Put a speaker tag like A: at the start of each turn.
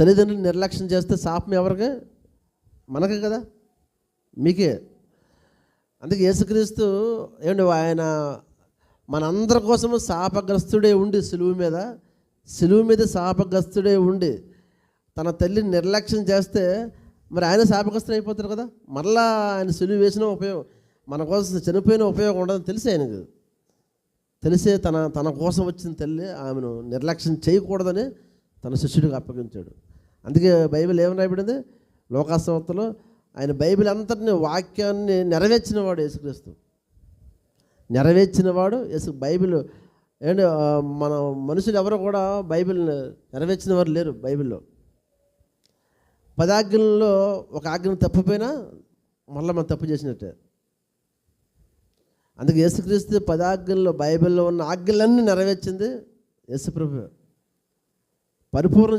A: తల్లిదండ్రులు నిర్లక్ష్యం చేస్తే శాపం ఎవరికి? మనకే కదా, మీకే. అందుకే యేసుక్రీస్తు ఏమండి ఆయన మనందరి కోసము శాపగ్రస్తుడే ఉండి సిలువ మీద శాపగ్రస్తుడే ఉండి తన తల్లిని నిర్లక్ష్యం చేస్తే మరి ఆయన శాపగ్రస్తుడు అయిపోతారు కదా. మరలా ఆయన సిలువ వేసిన ఉపయోగం, మన కోసం చనిపోయిన ఉపయోగం ఉండదని తెలిసి ఆయనకు తెలిసే తన కోసం వచ్చిన తల్లి ఆమెను నిర్లక్ష్యం చేయకూడదని తన శిష్యుడికి అప్పగించాడు. అందుకే బైబిల్ ఏమని రాయబడింది? లోకాసువార్తలో ఆయన బైబిల్ అంతటిని వాక్యాన్ని నెరవేర్చినవాడు యేసుక్రీస్తు. నెరవేర్చినవాడు బైబిల్ ఏంటి, మన మనుషులు ఎవరు కూడా బైబిల్ నెరవేర్చిన వారు లేరు. బైబిల్లో 10 ఆజ్ఞలలో ఒక ఆజ్ఞను తప్పిపోయినా మళ్ళీ మనం తప్పు చేసినట్టే. అందుకే యేసుక్రీస్తు 10 ఆజ్ఞల్లో బైబిల్లో ఉన్న ఆజ్ఞలన్నీ నెరవేర్చింది యేసుప్రభు. పరిపూర్ణ